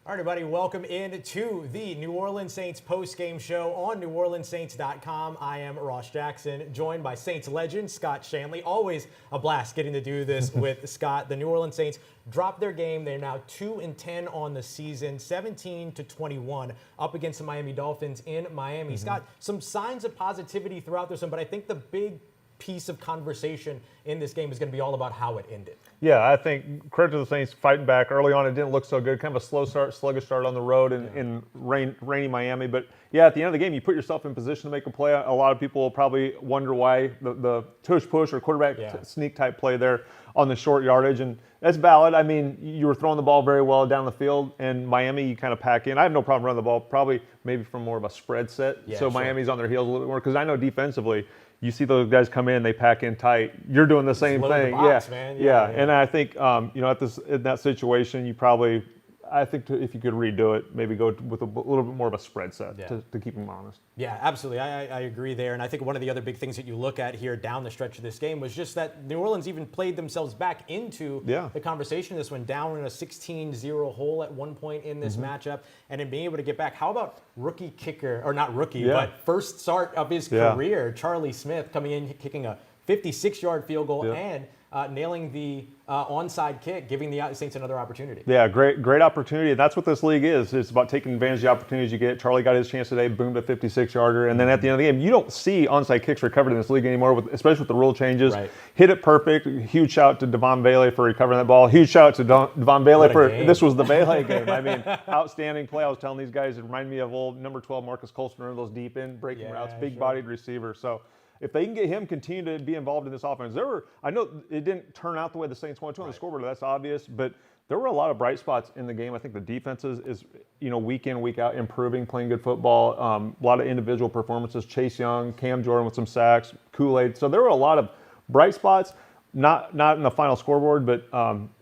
All right, everybody, welcome in to the New Orleans Saints post-game show on NewOrleansSaints.com. I am Ross Jackson, joined by Saints legend Scott Shanley. Always a blast getting to do this with Scott. The New Orleans Saints dropped their game. They're now 2-10 on the season, 17-21 up against the Miami Dolphins in Miami. Scott, some signs of positivity throughout this one, but I think the big piece of conversation in this game is going to be all about how it ended. Yeah, I think credit to the Saints fighting back early on. It didn't look so good. Kind of a slow start, sluggish start on the road in rainy Miami. But yeah, at the end of the game, you put yourself in position to make a play. A lot of people will probably wonder why the tush push or quarterback sneak type play there on the short yardage, and that's valid. I mean, you were throwing the ball very well down the field, and Miami, you kind of pack in. I have no problem running the ball, probably maybe from more of a spread set. So Miami's on their heels a little bit more, because I know defensively, you see those guys come in, they pack in tight. You're doing the same thing. Man. And I think in that situation, you probably, I think if you could redo it, maybe go with a little bit more of a spread set to keep them honest. Yeah, absolutely. I agree there. And I think one of the other big things that you look at here down the stretch of this game was just that New Orleans even played themselves back into the conversation. This one down in a 16-0 hole at one point in this matchup, and then being able to get back. How about rookie kicker, or not rookie, but first start of his career, Charlie Smith, coming in, kicking a 56-yard field goal and nailing the onside kick, giving the Saints another opportunity. Yeah, great opportunity. That's what this league is. It's about taking advantage of the opportunities you get. Charlie got his chance today, boomed a 56-yarder, and then at the end of the game, you don't see onside kicks recovered in this league anymore, especially with the rule changes. Hit it perfect. Huge shout out to Devon Bailey for recovering that ball. Huge shout out to Devon Bailey for this was the Bailey game. I mean, outstanding play. I was telling these guys, it reminded me of old number 12 Marcus Colston, those deep in breaking routes, big-bodied receiver. So if they can get him continue to be involved in this offense, I know it didn't turn out the way the Saints wanted to on the scoreboard, that's obvious, but there were a lot of bright spots in the game. I think the defense is week in, week out, improving, playing good football. A lot of individual performances. Chase Young, Cam Jordan with some sacks, Kool-Aid. So there were a lot of bright spots, not in the final scoreboard, but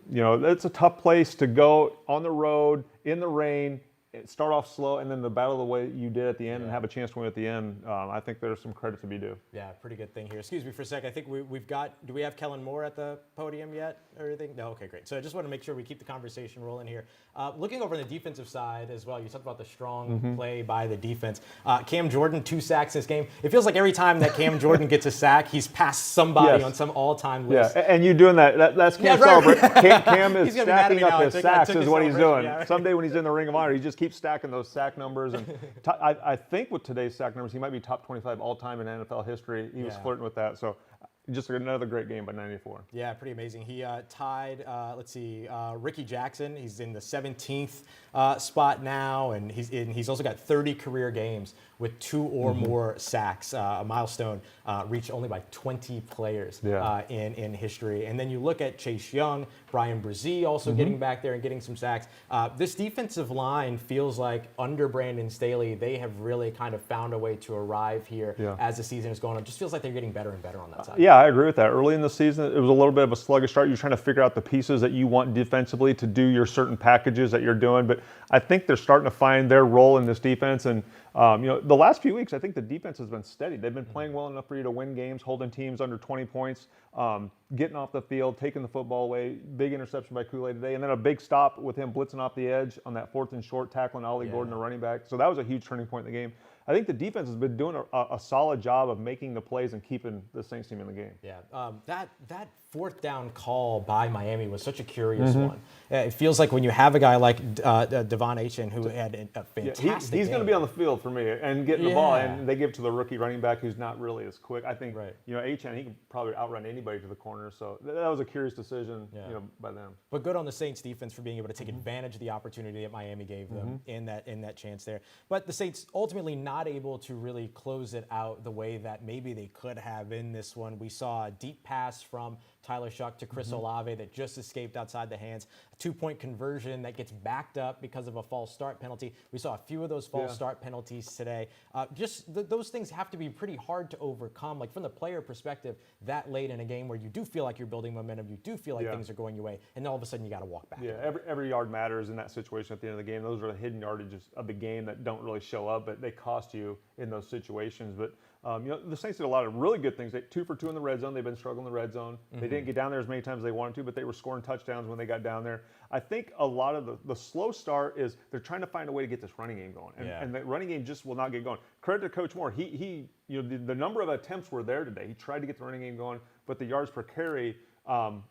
it's a tough place to go on the road, in the rain, start off slow, and then the battle the way you did at the end and have a chance to win at the end. I think there's some credit to be due. Yeah, pretty good thing here. Excuse me for a sec. I think we've got, do we have Kellen Moore at the podium yet or anything? No, okay, great. So I just want to make sure we keep the conversation rolling here. Looking over on the defensive side as well, you talked about the strong play by the defense. Cam Jordan, 2 sacks this game. It feels like every time that Cam Jordan gets a sack, he's passed somebody on some all-time list. Yeah, and you doing that's Cam's celebration. Cam is stacking up his sacks is what he's doing. Someday when he's in the Ring of Honor, he just keeps stacking those sack numbers. And I think with today's sack numbers, he might be top 25 all-time in NFL history. He was flirting with that. So just another great game by 94. Yeah, pretty amazing. He tied, Ricky Jackson. He's in the 17th spot now, and he's also got 30 career games with 2 or more sacks, a milestone reached only by 20 players in history. And then you look at Chase Young, Brian Brzee also getting back there and getting some sacks. This defensive line feels like under Brandon Staley, they have really kind of found a way to arrive here as the season is going on. It just feels like they're getting better and better on that side. Yeah, I agree with that. Early in the season, it was a little bit of a sluggish start. You're trying to figure out the pieces that you want defensively to do your certain packages that you're doing. But I think they're starting to find their role in this defense. And the last few weeks, I think the defense has been steady. They've been playing well enough for you to win games, holding teams under 20 points, getting off the field, taking the football away. Big interception by Kool-Aid today, and then a big stop with him blitzing off the edge on that 4th and short, tackling Ollie Gordon, the running back. So that was a huge turning point in the game. I think the defense has been doing a solid job of making the plays and keeping the Saints team in the game. Yeah, that 4th down call by Miami was such a curious one. It feels like when you have a guy like Devon Achane, who had a fantastic he's going to be on the field for me and getting the ball, and they give it to the rookie running back who's not really as quick. I think Achane, he can probably outrun anybody to the corner. So that was a curious decision by them. But good on the Saints defense for being able to take advantage of the opportunity that Miami gave them in that chance there. But the Saints ultimately not able to really close it out the way that maybe they could have in this one. We saw a deep pass from Tyler Shuck to Chris Olave that just escaped outside the hands. A 2-point conversion that gets backed up because of a false start penalty. We saw a few of those false start penalties today. Those things have to be pretty hard to overcome. Like from the player perspective, that late in a game where you do feel like you're building momentum, you do feel like things are going your way, and then all of a sudden you got to walk back. Yeah, every yard matters in that situation at the end of the game. Those are the hidden yardages of the game that don't really show up, but they cost you in those situations. But The Saints did a lot of really good things. 2 for 2 in the red zone. They've been struggling in the red zone. They didn't get down there as many times as they wanted to, but they were scoring touchdowns when they got down there. I think a lot of the slow start is they're trying to find a way to get this running game going, and the running game just will not get going. Credit to Coach Moore. He the number of attempts were there today. He tried to get the running game going, but the yards per carry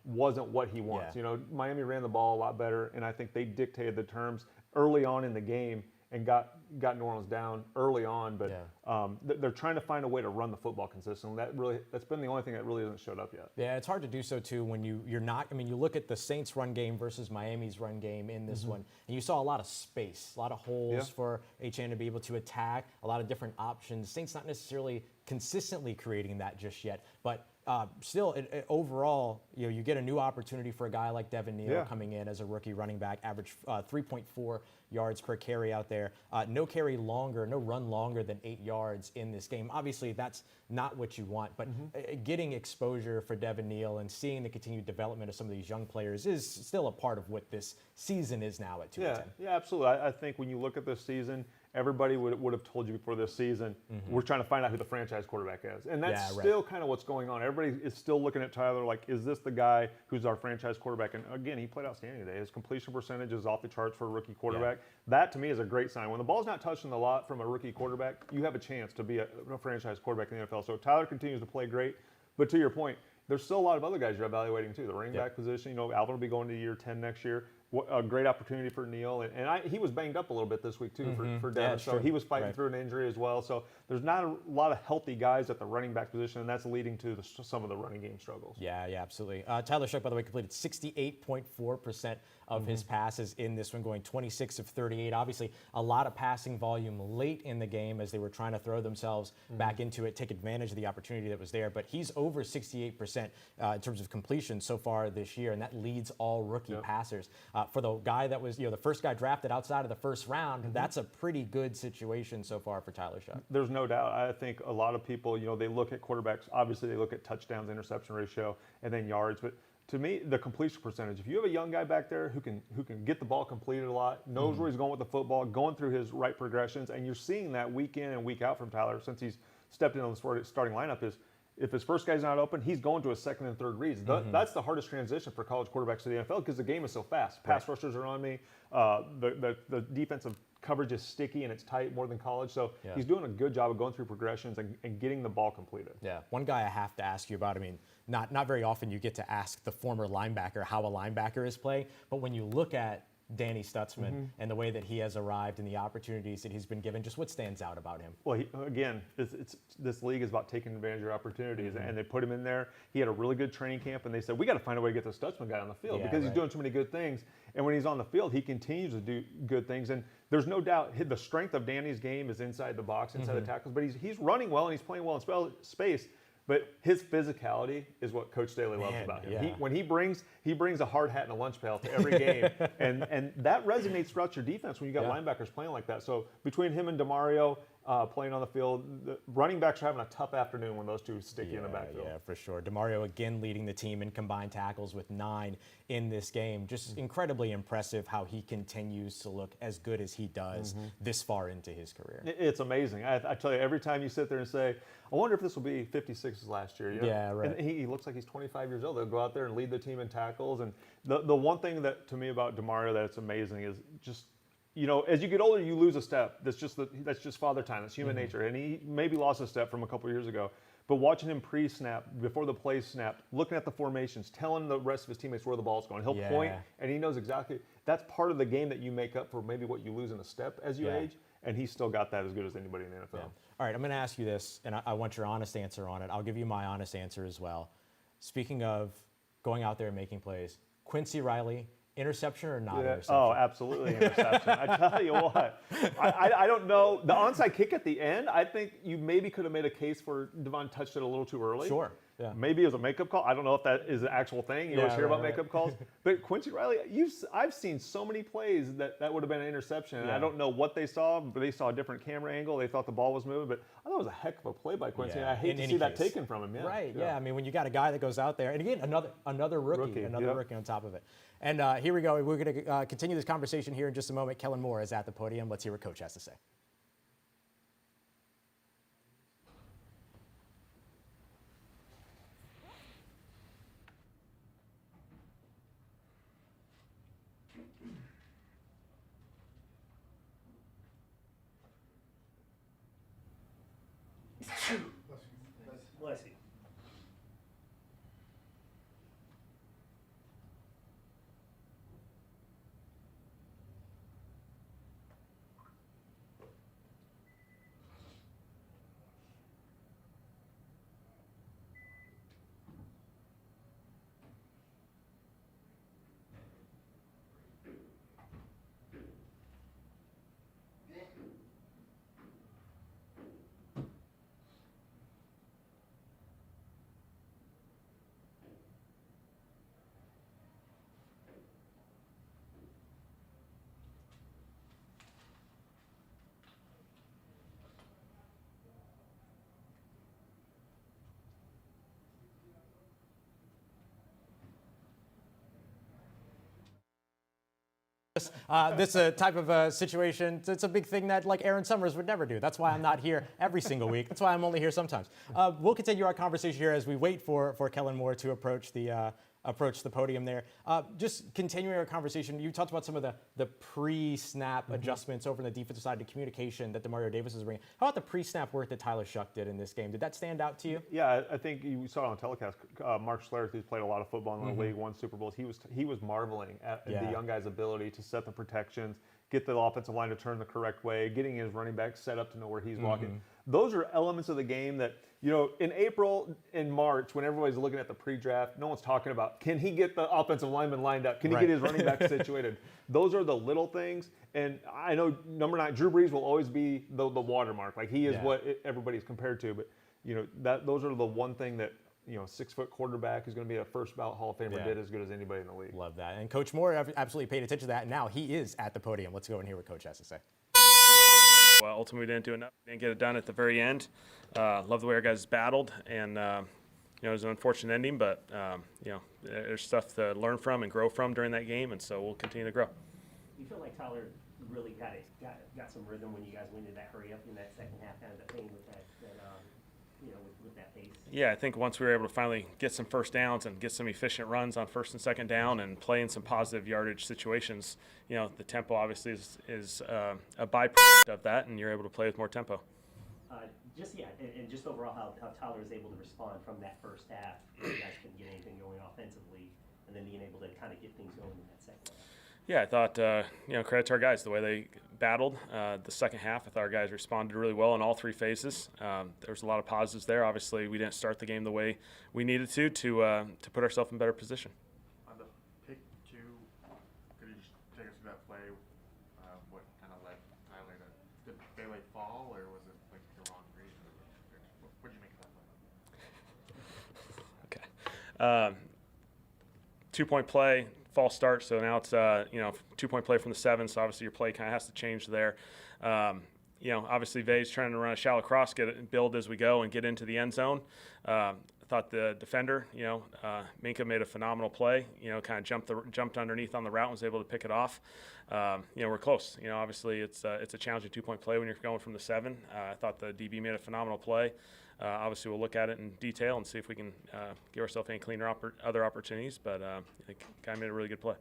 wasn't what he wants. Miami ran the ball a lot better, and I think they dictated the terms early on in the game and got New Orleans down early on. But they're trying to find a way to run the football consistently. That's been the only thing that really hasn't showed up yet. Yeah, it's hard to do so too when you're not. I mean, you look at the Saints' run game versus Miami's run game in this one, and you saw a lot of space, a lot of holes for HN to be able to attack, a lot of different options. Saints not necessarily consistently creating that just yet, but still, overall, you get a new opportunity for a guy like Devin Neal coming in as a rookie running back, average 3.4 yards per carry out there. No run longer than 8 yards in this game. Obviously, that's not what you want, but getting exposure for Devin Neal and seeing the continued development of some of these young players is still a part of what this season is now at 2-10. Yeah, absolutely. I think when you look at this season, everybody would have told you before this season, we're trying to find out who the franchise quarterback is. And that's still kind of what's going on. Everybody is still looking at Tyler like, is this the guy who's our franchise quarterback? And again, he played outstanding today. His completion percentage is off the charts for a rookie quarterback. That, to me, is a great sign. When the ball's not touching the lot from a rookie quarterback, you have a chance to be a franchise quarterback in the NFL. So Tyler continues to play great. But to your point, there's still a lot of other guys you're evaluating too. The running back position, Alvin will be going to year 10 next year. A great opportunity for Neal, and he was banged up a little bit this week too for Devin, so he was fighting through an injury as well. So there's not a lot of healthy guys at the running back position, and that's leading to some of the running game struggles. Yeah, absolutely. Tyler Shough, by the way, completed 68.4% of his passes in this one, going 26 of 38. Obviously, a lot of passing volume late in the game as they were trying to throw themselves back into it, take advantage of the opportunity that was there. But he's over 68% in terms of completion so far this year, and that leads all rookie passers. For the guy that was, the first guy drafted outside of the first round, that's a pretty good situation so far for Tyler Shough. There's no doubt. I think a lot of people, they look at quarterbacks. Obviously, they look at touchdowns, interception ratio, and then yards. But to me, the completion percentage. If you have a young guy back there who can get the ball completed a lot, knows where he's going with the football, going through his right progressions, and you're seeing that week in and week out from Tyler since he's stepped in on the starting lineup is. If his first guy's not open, he's going to his second and third reads. That's the hardest transition for college quarterbacks to the NFL because the game is so fast. Pass rushers are on me. The defensive coverage is sticky and it's tight more than college. So he's doing a good job of going through progressions and getting the ball completed. Yeah. One guy I have to ask you about, not very often you get to ask the former linebacker how a linebacker is playing, but when you look at Danny Stutzman and the way that he has arrived and the opportunities that he's been given, just what stands out about him? Well, this league is about taking advantage of your opportunities, and they put him in there. He had a really good training camp, and they said, we got to find a way to get the Stutzman guy on the field because he's doing too many good things. And when he's on the field, he continues to do good things. And there's no doubt the strength of Danny's game is inside the box, inside the tackles, but he's running well and he's playing well in space. But his physicality is what Coach Staley loves about him. Yeah. He brings a hard hat and a lunch pail to every game, and that resonates throughout your defense when you got linebackers playing like that. So between him and DeMario playing on the field, the running backs are having a tough afternoon when those two stick you in the backfield. Yeah, for sure. DeMario again leading the team in combined tackles with 9 in this game. Just incredibly impressive how he continues to look as good as he does this far into his career. It's amazing. I tell you, every time you sit there and say, I wonder if this will be 56's last year. Yeah, right. And he looks like he's 25 years old. They'll go out there and lead the team in tackles. And the one thing that to me about DeMario that's amazing is just, as you get older, you lose a step. That's just father time. That's human nature. And he maybe lost a step from a couple years ago. But watching him pre-snap, before the play snapped, looking at the formations, telling the rest of his teammates where the ball's going. He'll point, and he knows exactly. That's part of the game that you make up for maybe what you lose in a step as you age. And he's still got that as good as anybody in the NFL. Yeah. All right, I'm going to ask you this, and I want your honest answer on it. I'll give you my honest answer as well. Speaking of going out there and making plays, Quincy Riley, interception or not interception? Oh, absolutely interception. I tell you what, I don't know. The onside kick at the end, I think you maybe could have made a case for Devon touched it a little too early. Sure. Yeah. Maybe it was a makeup call. I don't know if that is an actual thing. You always hear about makeup calls. But Quincy Riley, I've seen so many plays that would have been an interception. And I don't know what they saw, but they saw a different camera angle. They thought the ball was moving. But I thought it was a heck of a play by Quincy. And I hate to see that taken from him. Yeah. Right, yeah. When you got a guy that goes out there, and again, another rookie on top of it. And here we go. We're going to continue this conversation here in just a moment. Kellen Moore is at the podium. Let's hear what Coach has to say. this type of situation. It's a big thing that like Aaron Summers would never do. That's why I'm not here every single week. That's why I'm only here sometimes. We'll continue our conversation here as we wait for Kellen Moore to approach the podium there. Just continuing our conversation, you talked about some of the pre-snap adjustments over on the defensive side, the communication that DeMario Davis is bringing. How about the pre-snap work that Tyler Shuck did in this game? Did that stand out to you? Yeah, I think you saw it on telecast. Mark Schlereth, who's played a lot of football in the league, won Super Bowls. He was marveling at the young guy's ability to set the protections, get the offensive line to turn the correct way, getting his running back set up to know where he's walking. Those are elements of the game that, in April and March, when everybody's looking at the pre-draft, no one's talking about, can he get the offensive lineman lined up? Can he get his running back situated? Those are the little things. And I know number 9, Drew Brees will always be the watermark. Like he is what everybody's compared to. But, those are the one thing that, 6-foot quarterback is going to be a first ballot Hall of Famer, did as good as anybody in the league. Love that. And Coach Moore absolutely paid attention to that. And now he is at the podium. Let's go and hear what Coach has to say. Well, ultimately, we didn't do enough. Didn't get it done at the very end. Love the way our guys battled, and it was an unfortunate ending, but there's stuff to learn from and grow from during that game, and so we'll continue to grow. You feel like Tyler really got some rhythm when you guys went into that hurry up in that second half, kind of the thing with that with that pace? Yeah, I think once we were able to finally get some first downs and get some efficient runs on first and second down and play in some positive yardage situations, the tempo obviously is a byproduct of that, and you're able to play with more tempo. And just overall how Tyler was able to respond from that first half. You guys couldn't get anything going offensively, and then being able to kind of get things going in that second half. Yeah, I thought, credit to our guys, the way they battled the second half. I thought our guys responded really well in all 3 phases. There was a lot of positives there. Obviously, we didn't start the game the way we needed to put ourselves in better position. On the pick 2, could you just take us through that play? What kind of led Tyler to, did Bailey fall, or was it like the wrong read? What did you make of that play? Okay. 2-point play. False start, so now it's 2-point play from the 7, so obviously your play kind of has to change there. Obviously Vay's trying to run a shallow cross, build as we go and get into the end zone. I thought the defender, Minka made a phenomenal play, kind of jumped underneath on the route and was able to pick it off. We're close. Obviously it's a challenging 2-point play when you're going from the 7. I thought the DB made a phenomenal play. Obviously, we'll look at it in detail and see if we can give ourselves any cleaner other opportunities. But I think the guy made a really good play.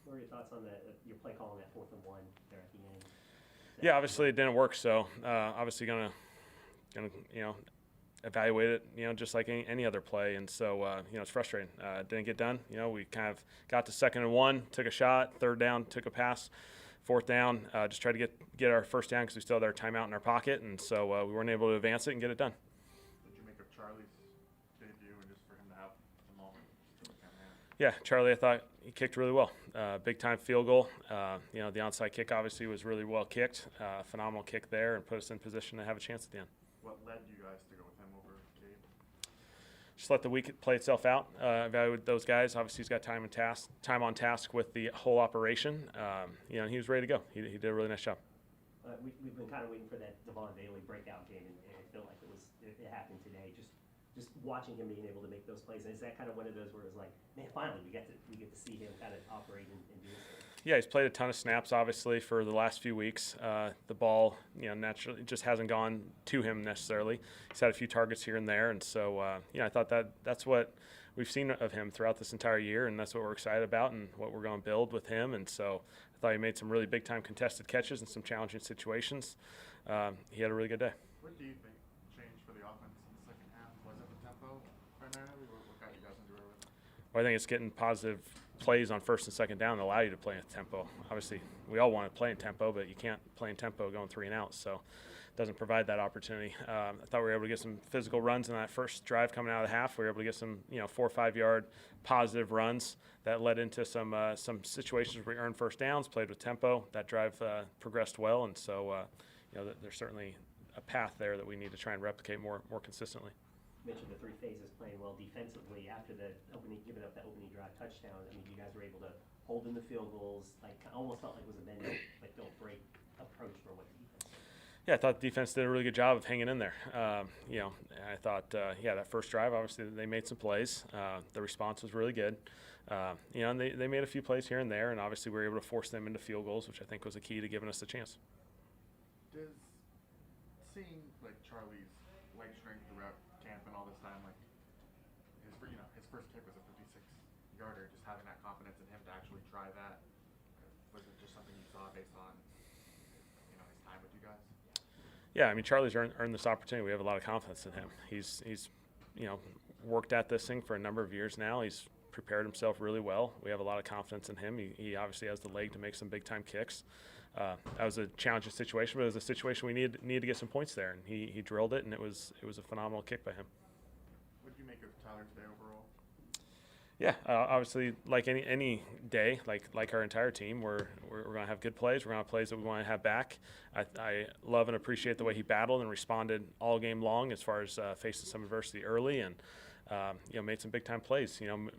What are your thoughts on your play call on that 4th and 1 there at the end? Yeah, obviously it didn't work. So obviously gonna evaluate it. Just like any other play. And so it's frustrating. It didn't get done. We kind of got to 2nd and 1, took a shot. 3rd down, took a pass. 4th down, just tried to get our first down because we still had our timeout in our pocket, and so we weren't able to advance it and get it done. Charlie's debut, and just for him to have the moment. Yeah, Charlie, I thought he kicked really well. Big time field goal. The onside kick obviously was really well kicked. Phenomenal kick there, and put us in position to have a chance at the end. What led you guys to go with him over Gabe? Just let the week play itself out. Evaluate those guys. Obviously, he's got time on task with the whole operation. He was ready to go. He did a really nice job. We've been kind of waiting for that Devon Bailey breakout game, and it felt like it happened today. Just watching him being able to make those plays, and is that kind of one of those where it's like, man, finally we get to see him kind of operate and do this. Yeah, he's played a ton of snaps, obviously, for the last few weeks. The ball, naturally just hasn't gone to him necessarily. He's had a few targets here and there, and so I thought that's what we've seen of him throughout this entire year, and that's what we're excited about and what we're going to build with him. And so I thought he made some really big-time contested catches in some challenging situations. He had a really good day. What do you think changed for the offense in the second half? Was it the tempo primarily? What got you guys into it with it? Well, I think it's getting positive plays on first and second down that allow you to play in tempo. Obviously, we all want to play in tempo, but you can't play in tempo going 3 and out, so it doesn't provide that opportunity. I thought we were able to get some physical runs in that first drive coming out of the half. We were able to get some 4 or 5 yard positive runs that led into some situations where we earned first downs, played with tempo. That drive progressed well, and so there's certainly a path there that we need to try and replicate more consistently. You mentioned the 3 phases playing well defensively after the giving up that opening drive touchdown. I mean, you guys were able to hold in the field goals. Like, almost felt like it was a bend but don't break approach for what the defense did. Yeah, I thought the defense did a really good job of hanging in there. I thought, that first drive, obviously they made some plays. The response was really good. And they made a few plays here and there, and obviously we were able to force them into field goals, which I think was a key to giving us the chance. Does seeing like Charlie's leg strength throughout camp and all this time, like his first kick was a 56-yarder, just having that confidence in him to actually try that, was it just something you saw based on his time with you guys? Yeah, I mean Charlie's earned this opportunity. We have a lot of confidence in him. He's worked at this thing for a number of years now. He's prepared himself really well. We have a lot of confidence in him. He obviously has the leg to make some big time kicks. That was a challenging situation, but it was a situation we needed to get some points there, and he drilled it, and it was a phenomenal kick by him. What did you make of Tyler today overall? Yeah, obviously, like any day, like our entire team, we're going to have good plays. We're going to have plays that we want to have back. I love and appreciate the way he battled and responded all game long as far as facing some adversity early and made some big time plays. The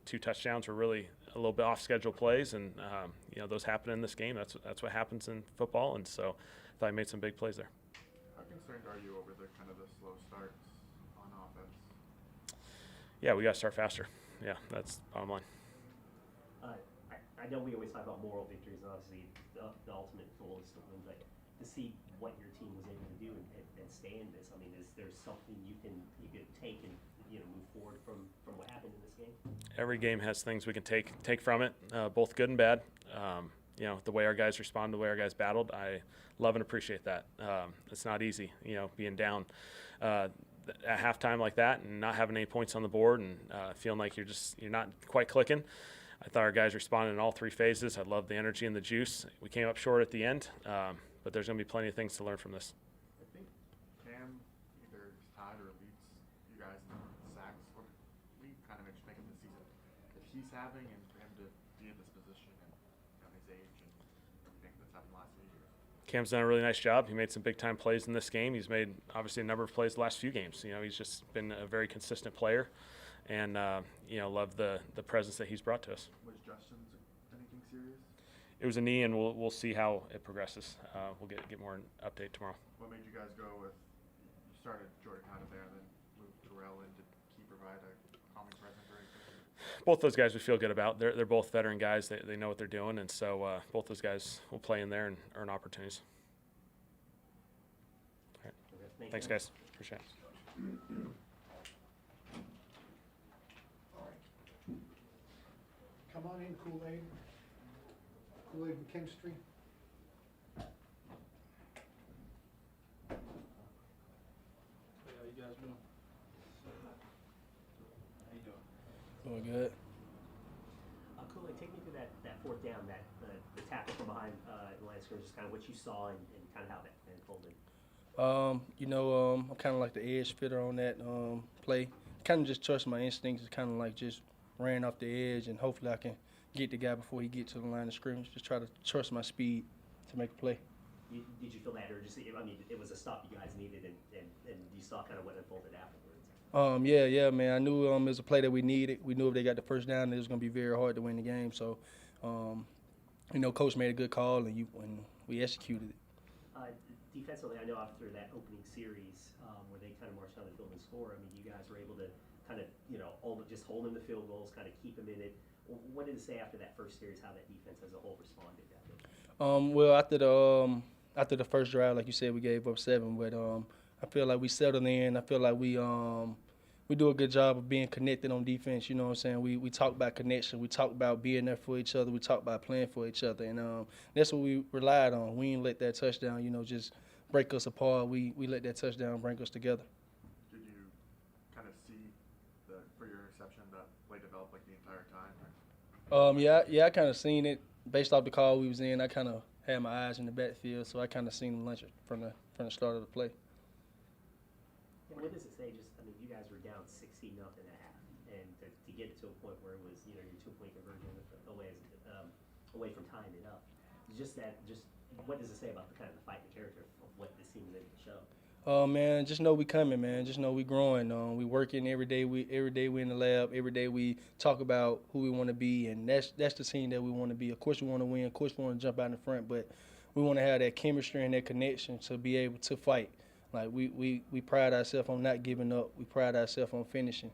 2 touchdowns were really a little bit off schedule plays, and those happen in this game. That's what happens in football, and so I thought he made some big plays there. How concerned are you over the slow starts on offense? Yeah, we got to start faster. Yeah, that's the bottom line. I know we always talk about moral victories, and obviously the ultimate goal is to win, but to see what your team was able to do and stay in this, I mean, is there something you could take and move forward from what happened in this game? Every game has things we can take from it, both good and bad. The way our guys responded, the way our guys battled, I love and appreciate that. It's not easy, being down at halftime like that and not having any points on the board and feeling like you're not quite clicking. I thought our guys responded in all 3 phases. I love the energy and the juice. We came up short at the end, but there's going to be plenty of things to learn from this. I think Cam either is tied or leads you guys in sacks. What do you kind of make of the season that he's having, and for him to be in this position and his age and everything that's happened the last few years? Cam's done a really nice job. He made some big time plays in this game. He's made obviously a number of plays the last few games. He's just been a very consistent player, and love the presence that he's brought to us. Was Justin's anything serious? It was a knee, and we'll see how it progresses. We'll get more update tomorrow. What made you guys go with? You started Jordan out of there, and then moved Terrell in. Did he provide a calming presence or anything? Both those guys we feel good about. They're both veteran guys. They know what they're doing, and so both those guys will play in there and earn opportunities. All right. Thanks, guys. Appreciate it. Come on in, Kool-Aid. Kool-Aid and chemistry. Hey, how you guys doing? How you doing? Doing good. Kool-Aid, take me through that 4th down, the tackle from behind the line of scrimmage, just kind of what you saw and kind of how that unfolded. I'm kind of like the edge fitter on that play. Kind of just trust my instincts. It's kind of like just ran off the edge, and hopefully I can get the guy before he gets to the line of scrimmage. Just try to trust my speed to make a play. Did you feel that, or just, I mean, it was a stop you guys needed, and you saw kind of what unfolded afterwards? Yeah, man. I knew it was a play that we needed. We knew if they got the first down, it was going to be very hard to win the game. So, Coach made a good call, and we executed it. Defensively, I know after that opening series where they kind of marched down the field and scored, I mean, you guys were able to kind of, just hold them to field goals, kind of keep them in it. What did it say after that first series, how that defense as a whole responded? Well, after the first drive, like you said, we gave up 7, but I feel like we settled in. I feel like we do a good job of being connected on defense. You know what I'm saying? We talk about connection. We talk about being there for each other. We talk about playing for each other, and that's what we relied on. We didn't let that touchdown, just break us apart. We let that touchdown bring us together. Did you kind of see for your interception that play develop like the entire time? Yeah, I kind of seen it based off the call we was in. I kind of had my eyes in the backfield, so I kind of seen him lunch it from the start of the play. Yeah, what does it say? Just, I mean, you guys were down 16-0 at half, and to get it to a point where it was, your 2-point conversion away from tying it up. Just what does it say about the kind of the fight and character of what this team is able to show? Man, just know we coming, man. Just know we growing. We working every day. Every day we in the lab. Every day we talk about who we want to be, and that's the team that we want to be. Of course, we want to win. Of course, we want to jump out in the front, but we want to have that chemistry and that connection to be able to fight. Like we pride ourselves on not giving up. We pride ourselves on finishing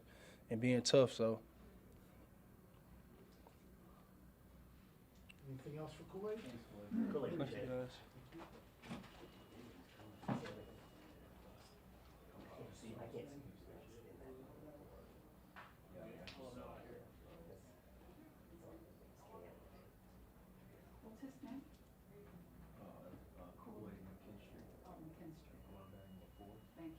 and being tough. So Anything else for Kool-Aid? Cool, Thank appreciate you, it. guys. I can't see. What's his name? Kool-Aid McKinstry. Oh, McKinstry. Thank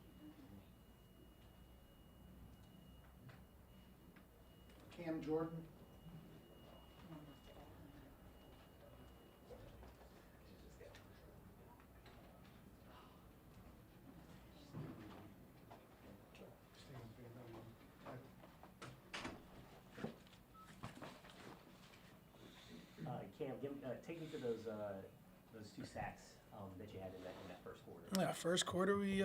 you. Cam Jordan? Cam, take me to those 2 sacks that you had in that first quarter. Yeah, first quarter we,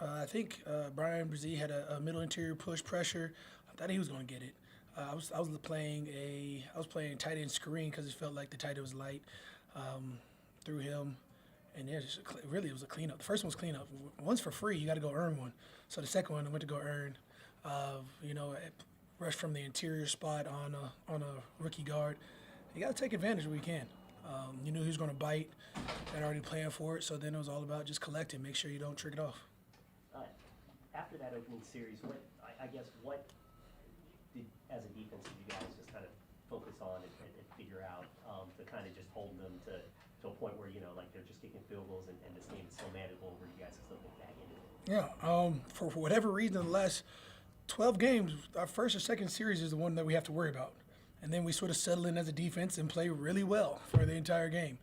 I think Brian Brzee had a middle interior push pressure. I thought he was going to get it. I was playing tight end screen because it felt like the tight end was light. Through him, and it was a cleanup. The first one was cleanup. One's for free. You got to go earn one. So the second one I went to go earn. Rush from the interior spot on a rookie guard. You got to take advantage when you can. You knew he was going to bite. They'd already planned for it. So then it was all about just collecting, make sure you don't trick it off. After that opening series, what did, as a defense, did you guys just kind of focus on and figure out to kind of just hold them to a point where, they're just kicking field goals and this game is so manageable where you guys can still get back into it? Yeah, for whatever reason, the last 12 games, our first or second series is the one that we have to worry about. And then we sort of settle in as a defense and play really well for the entire game.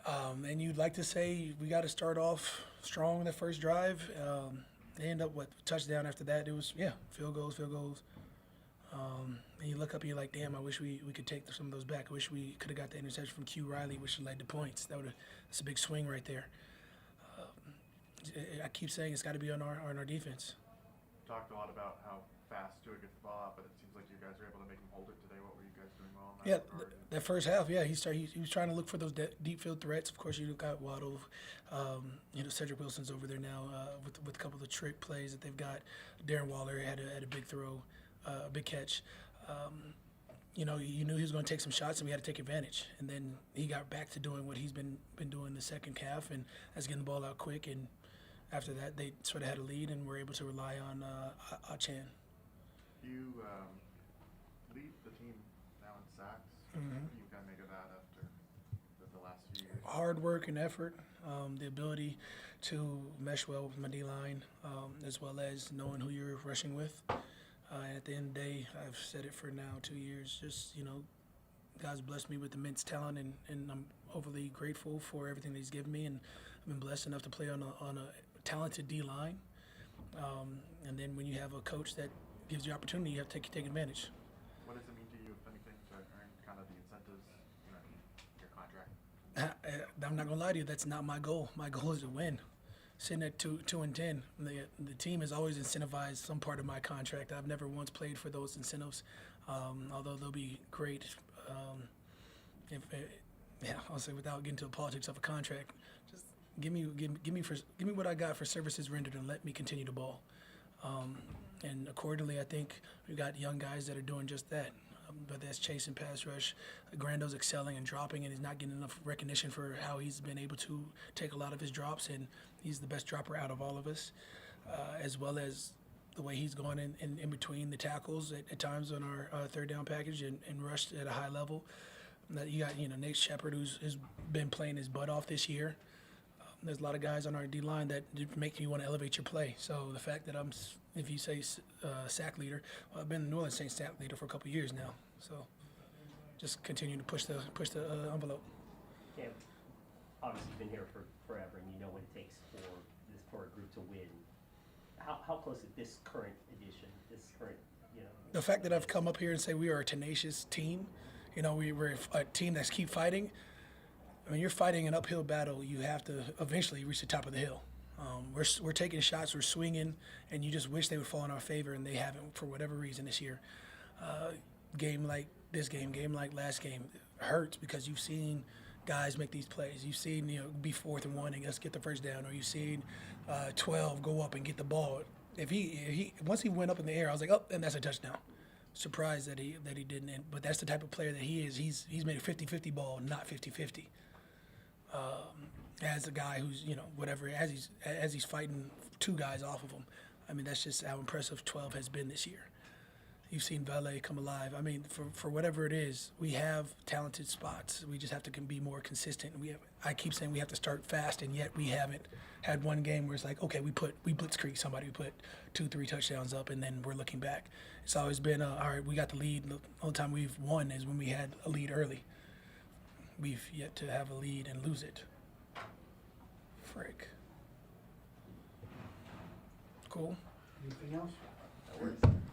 And you'd like to say we got to start off strong in the first drive. They end up with touchdown after that. It was, field goals. And you look up and you're like, damn, I wish we could take some of those back. I wish we could have got the interception from Q Riley, which led to points. That's a big swing right there. I keep saying it's got to be on our defense. Talked a lot about how fast Stewart gets the ball out, but it seems like you guys were able to make him hold it today. What were you guys doing well in that regard? That first half, he was trying to look for those deep field threats. Of course, you got Waddle, Cedric Wilson's over there now with a couple of the trick plays that they've got. Darren Waller had a big throw, a big catch. You knew he was going to take some shots, and we had to take advantage. And then he got back to doing what he's been doing the second half, and that's getting the ball out quick. And after that, they sort of had a lead and were able to rely on Achan. You lead the team now in sacks. What do you kind of make of that after the last few years? Hard work and effort, the ability to mesh well with my D-line, as well as knowing who you're rushing with. And at the end of the day, I've said it for now 2 years, just, God's blessed me with immense talent, and I'm overly grateful for everything that he's given me, and I've been blessed enough to play on a talented D-line. And then when you have a coach that gives you opportunity, you have to take advantage. What does it mean to you, if anything, to earn kind of the incentives in your contract? I'm not going to lie to you, that's not my goal. My goal is to win. Sitting at 2-10, the team has always incentivized some part of my contract. I've never once played for those incentives, although they'll be great. I'll say without getting to the politics of a contract, just give me what I got for services rendered and let me continue to ball. And accordingly, I think we've got young guys that are doing just that. But that's chasing pass rush. Grando's excelling and dropping, and he's not getting enough recognition for how he's been able to take a lot of his drops, and he's the best dropper out of all of us, as well as the way he's going in between the tackles at times on our third down package and rushed at a high level. You got Nate Shepard, who's been playing his butt off this year. There's a lot of guys on our D-line that make you want to elevate your play. So the fact that if you say sack leader, well, I've been the New Orleans Saints sack leader for a couple of years now. So just continue to push the envelope. Cam, obviously you've been here for forever, and you know what it takes for a group to win. How close is this current edition, The fact that I've come up here and say we are a tenacious team, we're a team that's keep fighting. I mean, you're fighting an uphill battle. You have to eventually reach the top of the hill. We're taking shots, we're swinging, and you just wish they would fall in our favor, and they haven't for whatever reason this year. Game like this game like last game hurts because you've seen guys make these plays. You've seen be 4th and 1 and let's get the first down, or you've seen 12 go up and get the ball. If he once he went up in the air, I was like, oh, and that's a touchdown. surprised that he didn't. But that's the type of player that he is. He's made a 50-50 ball, not 50-50. As a guy who's, whatever, as he's fighting two guys off of him. I mean, that's just how impressive 12 has been this year. You've seen Valet come alive. I mean, for whatever it is, we have talented spots. We just have to be more consistent. I keep saying we have to start fast, and yet we haven't had one game where it's like, okay, we blitzkrieg somebody, we put 2-3 touchdowns up, and then we're looking back. It's always been, all right, we got the lead. The only time we've won is when we had a lead early. We've yet to have a lead and lose it. Frick. Cool. Anything else?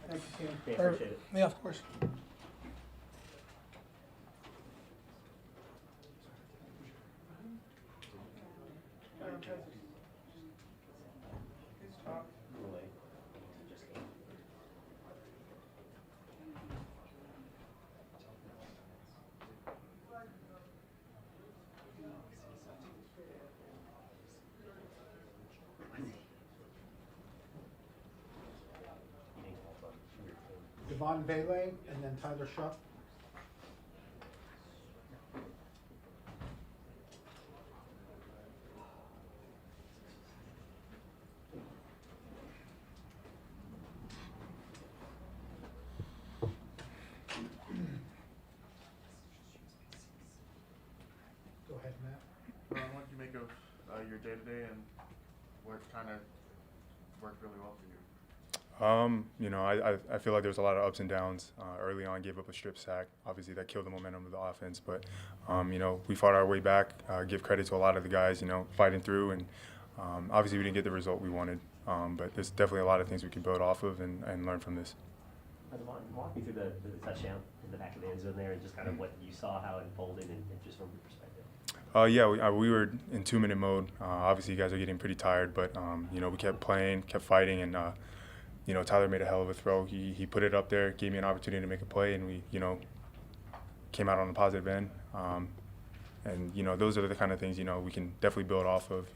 Thank you, Sam. Yeah, appreciate it. Yeah, of course. Devon Bailey and then Tyler Shuck. Go ahead, Matt. What do you make of your day-to-day and what kind of worked really well for you? I feel like there was a lot of ups and downs. Early on, gave up a strip sack. Obviously, that killed the momentum of the offense. But, we fought our way back. Give credit to a lot of the guys, fighting through. And obviously, we didn't get the result we wanted. But there's definitely a lot of things we can build off of and learn from this. Walk me through the touchdown in the back of the end zone there and just kind of what you saw, how it unfolded, and just from your perspective. We were in 2-minute mode. Obviously, you guys are getting pretty tired. But, we kept playing, kept fighting. And, Tyler made a hell of a throw. He put it up there, gave me an opportunity to make a play, and we, came out on the positive end. Those are the kind of things, we can definitely build off of.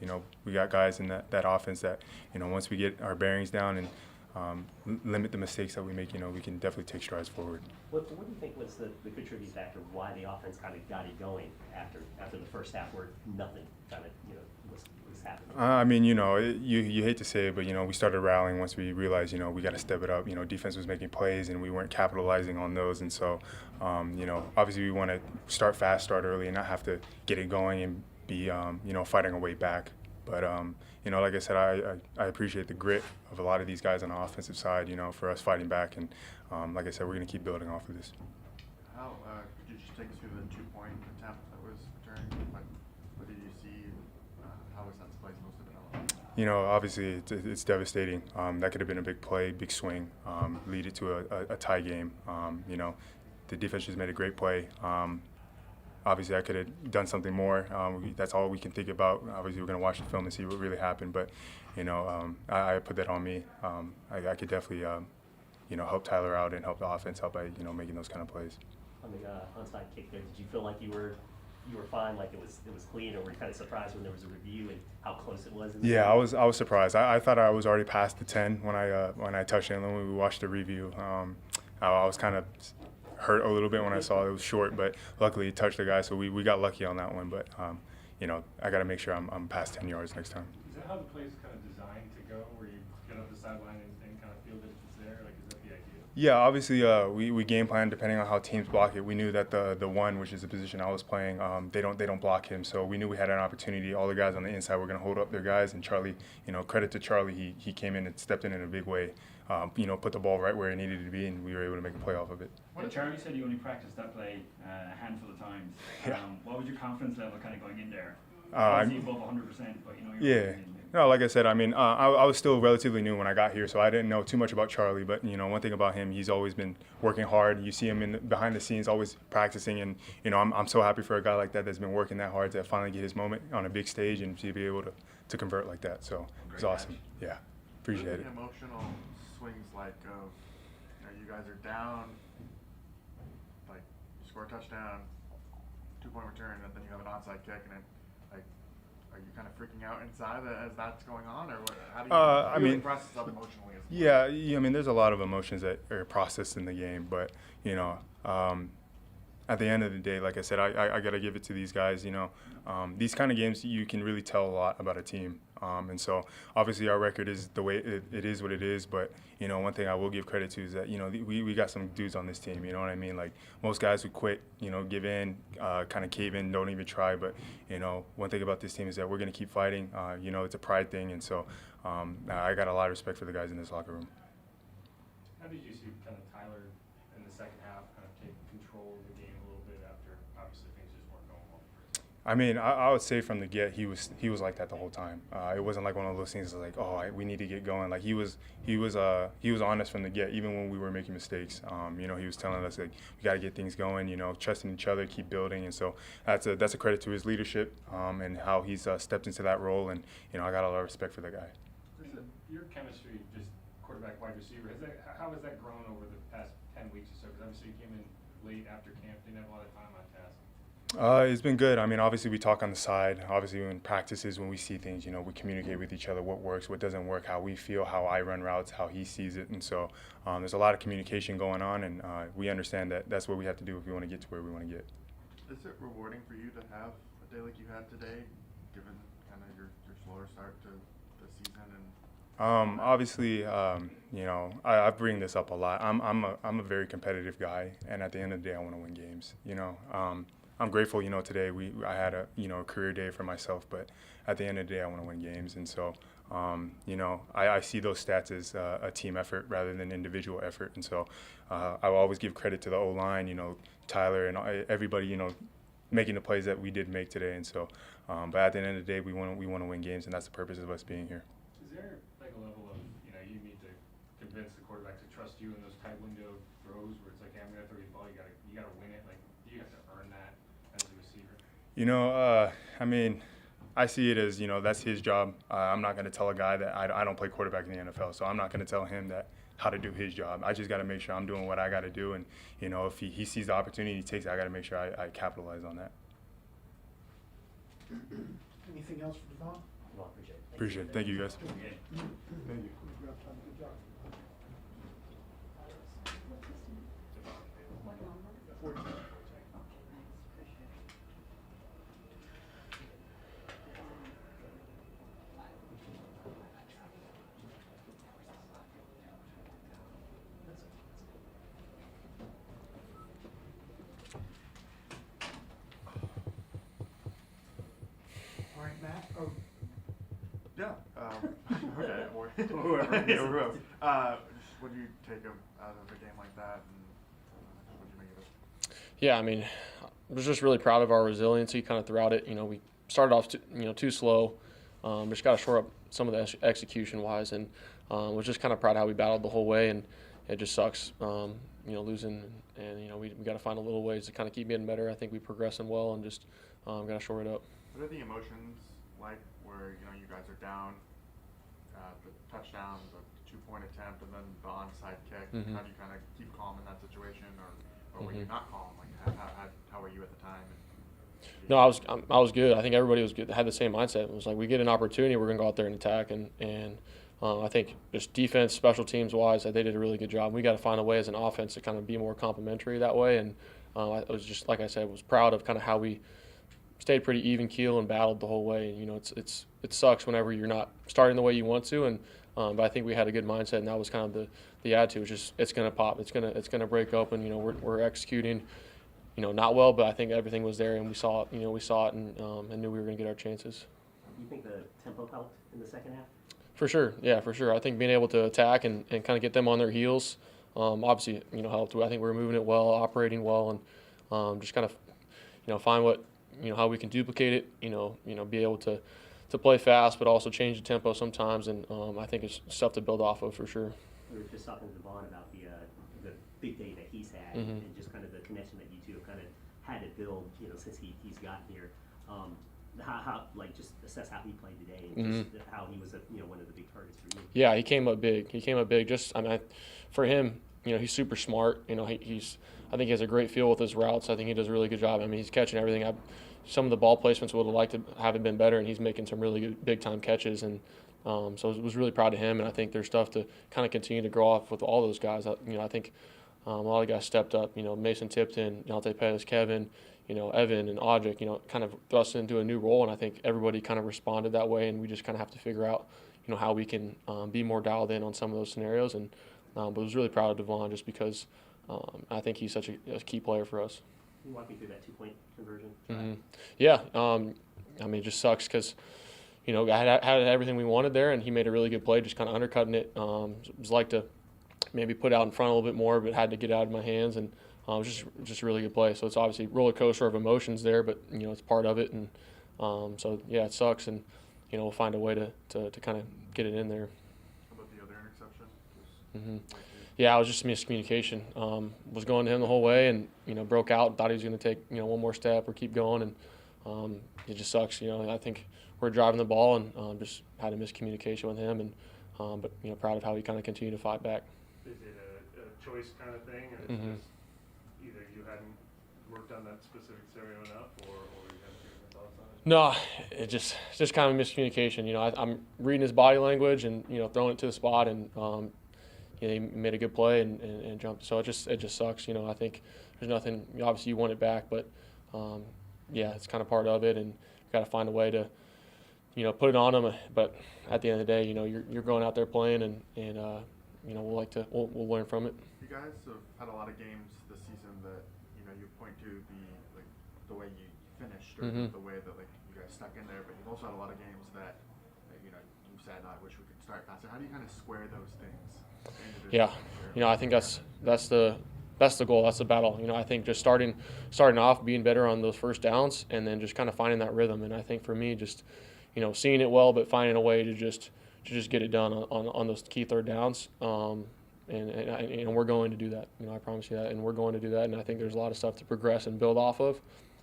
We got guys in that offense that, once we get our bearings down and limit the mistakes that we make, we can definitely take strides forward. What do you think was the contributing factor why the offense kind of got it going after the first half where nothing kind of, was happening? You hate to say it, but, we started rallying once we realized, we got to step it up. Defense was making plays and we weren't capitalizing on those. And so, obviously we want to start fast, start early, and not have to get it going and be, fighting our way back. But, like I said, I appreciate the grit of a lot of these guys on the offensive side, for us fighting back. And, like I said, we're going to keep building off of this. How could you just take us through the 2-point attempt that was returned? What did you see? How was that supposed to develop? Obviously it's devastating. That could have been a big play, big swing, lead it to a tie game. The defense just made a great play. Obviously, I could have done something more. That's all we can think about. Obviously, we're going to watch the film and see what really happened. But, I put that on me. I could definitely, help Tyler out and help the offense out by, making those kind of plays. On the onside kick there, did you feel like you were fine, like it was clean, or were you kind of surprised when there was a review and how close it was? Yeah, I was surprised. I thought I was already past the 10 when I touched it. And then when we watched the review, I was kind of hurt a little bit when I saw it was short, but luckily it touched the guy, so we got lucky on that one. But I got to make sure I'm past 10 yards next time. Is that how the play is kind of designed to go, where you get up the sideline and kind of feel that it's there? Like, is that the idea? Yeah, obviously we game plan depending on how teams block it. We knew that the one, which is the position I was playing, they don't block him, so we knew we had an opportunity. All the guys on the inside were going to hold up their guys, and Charlie, credit to Charlie, he came in and stepped in a big way. Put the ball right where it needed to be, and we were able to make a play off of it. Well, Charlie said you only practiced that play a handful of times. What was your confidence level kind of going in there? Obviously above 100%, but yeah. No, like I said, I was still relatively new when I got here, so I didn't know too much about Charlie. But one thing about him, he's always been working hard. You see him behind the scenes, always practicing, and I'm so happy for a guy like that that's been working that hard to finally get his moment on a big stage and to be able to convert like that. So it's awesome. Yeah, appreciate it. Emotional swings like you guys are down, like you score a touchdown, 2-point return, and then you have an onside kick, and then like are you kind of freaking out inside as that's going on, or what, how do I you mean, process that emotionally? As yeah, I mean, there's a lot of emotions that are processed in the game, but you know, at the end of the day, like I said, I got to give it to these guys. You know, these kind of games, you can really tell a lot about a team. And so obviously our record is the way it is what it is. But, you know, one thing I will give credit to is that, you know, we got some dudes on this team, you know what I mean? Like most guys who quit, you know, give in, kind of cave in, don't even try. But, you know, one thing about this team is that we're going to keep fighting. You know, it's a pride thing. And so I got a lot of respect for the guys in this locker room. How did you see kind of Tyler in the second half kind of take control of the game a little bit after obviously things just weren't going well? I mean, I would say from the get he was like that the whole time. It wasn't like one of those things like, we need to get going. Like he was honest from the get, even when we were making mistakes. You know, he was telling us like we got to get things going. You know, trusting each other, keep building, and so that's a credit to his leadership and how he's stepped into that role. And you know, I got a lot of respect for that guy. Listen, your chemistry, just quarterback, wide receiver, how has that grown over the past 10 weeks or so? Because obviously you came in late after camp, didn't have a lot of time on task. It's been good. I mean, obviously we talk on the side. Obviously in practices, when we see things, you know, we communicate with each other what works, what doesn't work, how we feel, how I run routes, how he sees it. And so there's a lot of communication going on, and we understand that that's what we have to do if we want to get to where we want to get. Is it rewarding for you to have a day like you had today, given kind of your slower start to the season? And obviously, you know, I bring this up a lot. I'm a very competitive guy, and at the end of the day, I want to win games. You know, I'm grateful. You know, today I had a career day for myself, but at the end of the day, I want to win games, and so you know, I see those stats as a team effort rather than individual effort, and so I will always give credit to the O-line. You know, Tyler and everybody. You know, making the plays that we did make today, and so. But at the end of the day, we want to win games, and that's the purpose of us being here. Is there like a level of, you need to convince the quarterback to trust you in those tight window throws where it's like, hey, I'm gonna throw you the ball, you gotta win it. Like, do you have to earn that as a receiver? You know, I mean, I see it as, you know, that's his job. I'm not gonna tell a guy that I don't play quarterback in the NFL, so I'm not gonna tell him that how to do his job. I just gotta make sure I'm doing what I gotta do, and you know, if he sees the opportunity, he takes it. I gotta make sure I capitalize on that. Anything else for Devon? Well, appreciate it. Appreciate it. Thank you, guys. Okay. Thank you. Good job. What's his name? What number? 14. Okay, thanks, appreciate it. All right, Matt. Oh, yeah, okay, or Whoever. yeah, whoever. Just what do you take out of a game like that, and what do you make of it? Yeah, I mean, I was just really proud of our resiliency kind of throughout it. You know, we started off too slow. Just got to shore up some of the execution-wise, and was just kind of proud of how we battled the whole way. And it just sucks, losing. And we got to find a little ways to kind of keep getting better. I think we're progressing well, and just got to shore it up. What are the emotions like where you guys are down, the touchdown, the 2-point attempt, and then the onside kick? Mm-hmm. How do you kind of keep calm in that situation, or were you not calm? Like how were you at the time? No, I was good. I think everybody was good. Had the same mindset. It was like we get an opportunity, we're gonna go out there and attack. And I think just defense, special teams wise, they did a really good job. We got to find a way as an offense to kind of be more complementary that way. And I was just, like I said, was proud of kind of how we stayed pretty even keel and battled the whole way. And it sucks whenever you're not starting the way you want to. And but I think we had a good mindset, and that was kind of the attitude. It's gonna pop. It's gonna break open. We're executing. Not well, but I think everything was there, and we saw it. We saw it, and knew we were going to get our chances. Do you think the tempo helped in the second half? For sure, yeah, for sure. I think being able to attack and kind of get them on their heels, obviously, helped. I think we were moving it well, operating well, and just kind of, find what, how we can duplicate it. Be able to play fast, but also change the tempo sometimes, and I think it's stuff to build off of for sure. We were just talking to Devon about the big day that he's had, Mm-hmm. and just kind of the connection that you two have kind of had to build, since he's gotten here. How just assess how he played today, and just how he was one of the big targets for you. Yeah, he came up big. Just for him, he's super smart. I think he has a great feel with his routes. I think he does a really good job. He's catching everything. some of the ball placements would have liked to have it been better, and he's making some really good big time catches. And so I was really proud of him, and I think there's stuff to kind of continue to grow off with all those guys. I think a lot of guys stepped up. Mason Tipton, Deontay Pettis, Kevin, Evan and Audric, kind of thrust into a new role, and I think everybody kind of responded that way, and we just kind of have to figure out, how we can be more dialed in on some of those scenarios. And but I was really proud of Devon just because I think he's such a key player for us. Can you walk me through that 2-point conversion? Mm-hmm. Yeah, it just sucks because, I had everything we wanted there, and he made a really good play, just kind of undercutting it. It was like to maybe put out in front a little bit more, but had to get out of my hands, and it was just a really good play. So it's obviously a roller coaster of emotions there, but it's part of it, and so yeah, it sucks, and we'll find a way to kind of get it in there. How about the other interception? Mm-hmm. Yeah, it was just miscommunication. Was going to him the whole way, and broke out. Thought he was going to take one more step or keep going, and it just sucks. I think we're driving the ball, and just had a miscommunication with him, and but proud of how he kind of continued to fight back. Is it a choice kind of thing, and it's just either you hadn't worked on that specific scenario enough, or you hadn't figured your thoughts on it? No, it's just kind of miscommunication. I'm reading his body language and throwing it to the spot, and he made a good play and jumped. So it just sucks. I think there's nothing. Obviously, you want it back, but yeah, it's kind of part of it, and you got to find a way to put it on him. But at the end of the day, you're going out there playing, and we'll learn from it. You guys have had a lot of games this season that you point to the way you finished or the way that you guys stuck in there, but you've also had a lot of games that you said, I wish we could start faster. How do you kind of square those things? Yeah, I think that's the goal. That's the battle. I think just starting off, being better on those first downs, and then just kind of finding that rhythm. And I think for me, just seeing it well, but finding a way to just get it done on those key third downs. And we're going to do that. I promise you that, and we're going to do that. And I think there's a lot of stuff to progress and build off of.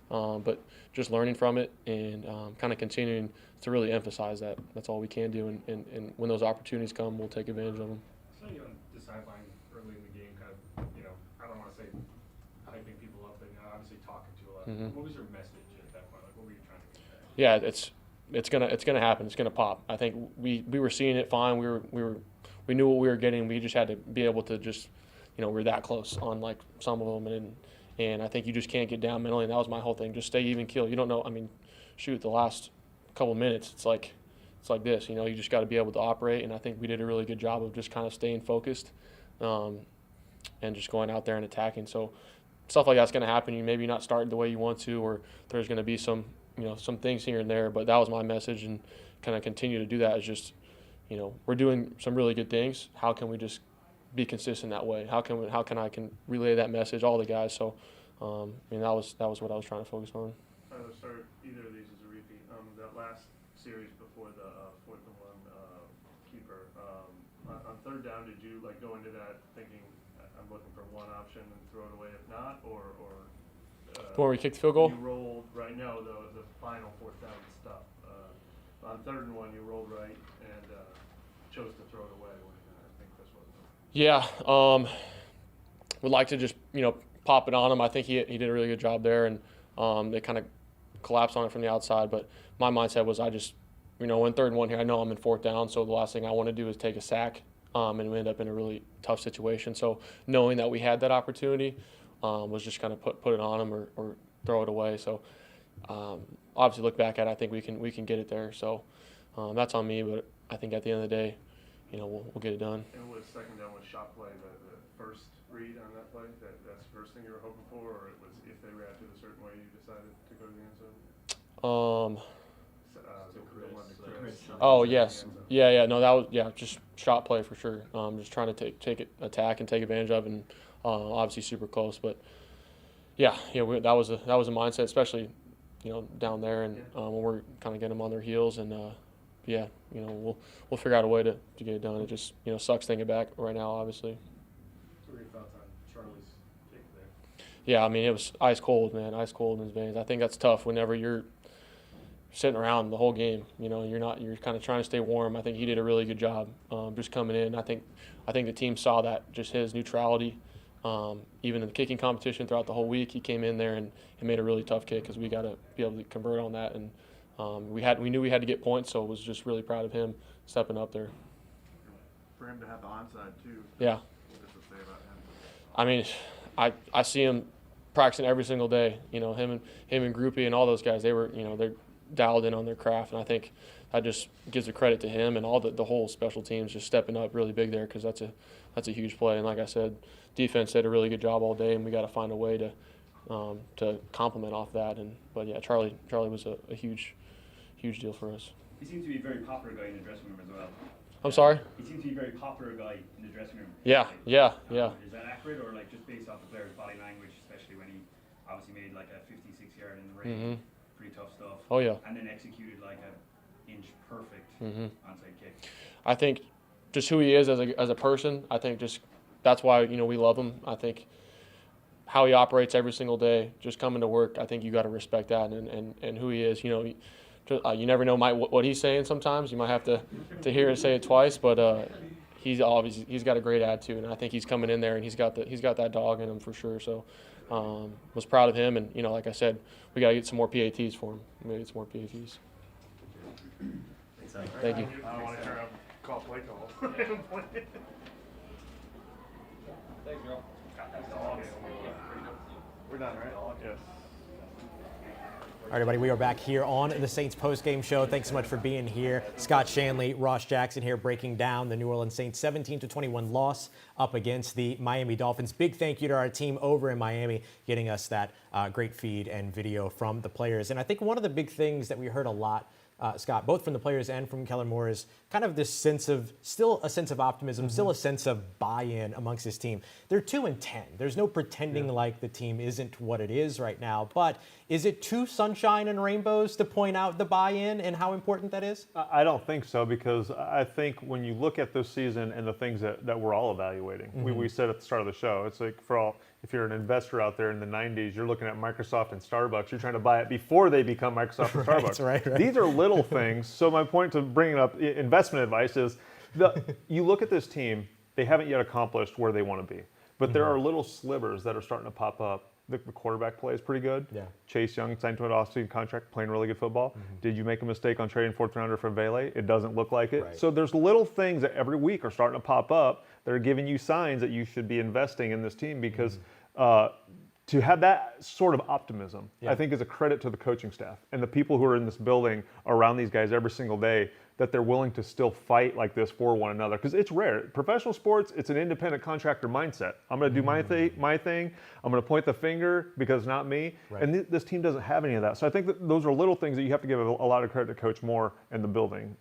But just learning from it and kind of continuing to really emphasize that. That's all we can do. And when those opportunities come, we'll take advantage of them. So on the sideline early in the game, kind of, I don't want to say hyping people up, but obviously talking to a lot. Mm-hmm. What was your message at that point? What were you trying to get at? Yeah, it's gonna happen. It's gonna pop. I think we were seeing it fine. We knew what we were getting. We just had to be able to just, we're that close on some of them, and I think you just can't get down mentally. And that was my whole thing. Just stay even keel. You don't know. I mean, shoot, the last couple minutes, it's like this. You just got to be able to operate. And I think we did a really good job of just kind of staying focused, and just going out there and attacking. So stuff like that's going to happen. You maybe not start the way you want to, or there's going to be some some things here and there. But that was my message, and kind of continue to do that. Is just we're doing some really good things. How can we just be consistent that way? How can I relay that message, all the guys? So, that was what I was trying to focus on. Sorry, either of these is a repeat. That last series before the 4th and 1 keeper, on third down, did you go into that thinking I'm looking for one option and throw it away if not, or When we kicked the field goal? You rolled right. No, the final 4th down stuff. On 3rd and 1, you rolled right and chose to throw it away when I think Chris was. Yeah, would like to just pop it on him. I think he did a really good job there, and they kind of collapsed on it from the outside. But my mindset was I just in 3rd and 1 here, I know I'm in 4th down, so the last thing I want to do is take a sack, and we end up in a really tough situation. So knowing that we had that opportunity was just kind of put it on him or throw it away. So obviously look back at it, I think we can get it there. So that's on me, but I think at the end of the day, we'll get it done. And was 2nd down with shot play the first read on that play? That's the first thing you were hoping for, or it was if they reacted a certain way, you decided to go to the end zone? Oh yes, yeah. No, that was just shot play for sure. Just trying to take it, attack and take advantage of, and obviously super close. But that was a mindset, especially down there, and when we're kind of getting them on their heels, and we'll figure out a way to get it done. It just sucks thinking back right now, obviously. What are your thoughts on Charlie's kick there? Yeah, I mean it was ice cold, man, ice cold in his veins. I think that's tough whenever you're sitting around the whole game. You're kind of trying to stay warm. I think he did a really good job just coming in. I think the team saw that, just his neutrality, even in the kicking competition throughout the whole week, he came in there and made a really tough kick because we got to be able to convert on that. And we knew we had to get points, so I was just really proud of him stepping up there. For him to have the onside too. Yeah. What's to say about him? I mean, I see him practicing every single day. You know, him and Groupie and all those guys, they're dialed in on their craft, and I think that just gives a credit to him and all the whole special teams just stepping up really big there, because that's a huge play. And like I said, defense did a really good job all day, and we got to find a way to complement off that. But yeah, Charlie was a huge deal for us. He seems to be a very popular guy in the dressing room as well. I'm sorry? He seems to be a very popular guy in the dressing room. Yeah. Is that accurate, or like just based off the player's body language, especially when he obviously made like a 56-yard in the rain, pretty tough stuff. Oh yeah. And then executed like a inch perfect onside kick. I think just who he is as a person, I think just that's why we love him. I think how he operates every single day, just coming to work, I think you got to respect that and who he is. You never know what he's saying sometimes. You might have to hear it say it twice, but he's got a great attitude, and I think he's coming in there and he's got that dog in him for sure. So was proud of him, and like I said, we got to get some more PATs for him. We got to get some more PATs. Thank you. I don't want to try to call play call. Thanks, Joe. We're done, right? Yes. All right, everybody, we are back here on the Saints postgame show. Thanks so much for being here. Scott Shanley, Ross Jackson here breaking down the New Orleans Saints 17-21 loss up against the Miami Dolphins. Big thank you to our team over in Miami getting us that great feed and video from the players. And I think one of the big things that we heard a lot, Scott, both from the players and from Kellen Moore, is kind of this still a sense of optimism, still a sense of buy-in amongst this team. They're 2-10. There's no pretending like the team isn't what it is right now. But is it too sunshine and rainbows to point out the buy-in and how important that is? I don't think so, because I think when you look at this season and the things that we're all evaluating, we said at the start of the show, it's like if you're an investor out there in the 90s, you're looking at Microsoft and Starbucks, you're trying to buy it before they become Microsoft and Starbucks. Right. These are little things. So my point to bringing up investment advice is you look at this team, they haven't yet accomplished where they want to be. But there are little slivers that are starting to pop up. The quarterback play is pretty good. Yeah. Chase Young signed to an off-season contract, playing really good football. Did you make a mistake on trading fourth rounder for Vele? It doesn't look like it. Right. So there's little things that every week are starting to pop up that are giving you signs that you should be investing in this team, because to have that sort of optimism, I think, is a credit to the coaching staff and the people who are in this building around these guys every single day, that they're willing to still fight like this for one another. Because it's rare. Professional sports, it's an independent contractor mindset. I'm going to do my thing. I'm going to point the finger because it's not me. Right. And this team doesn't have any of that. So I think that those are little things that you have to give a lot of credit to Coach Moore and the building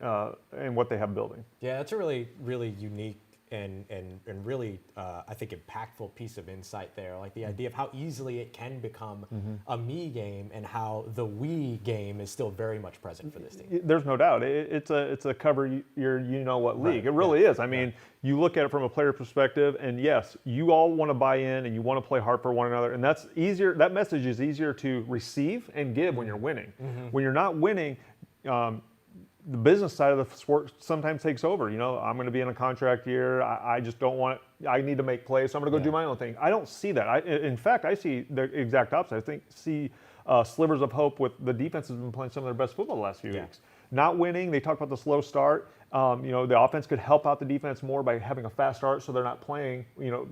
and what they have building. Yeah, that's a really, really unique and really, I think, impactful piece of insight there. Like the idea of how easily it can become a me game, and how the we game is still very much present for this team. There's no doubt. It's a cover your what league. It really is. I mean, you look at it from a player perspective, and yes, you all want to buy in and you want to play hard for one another, and that's easier. That message is easier to receive and give when you're winning. When you're not winning, the business side of the sport sometimes takes over. I'm going to be in a contract year. I just don't want it. I need to make plays, so I'm going to go do my own thing. I don't see that. In fact, I see the exact opposite. I see slivers of hope with the defense has been playing some of their best football the last few weeks. Not winning. They talk about the slow start. The offense could help out the defense more by having a fast start, so they're not playing. They're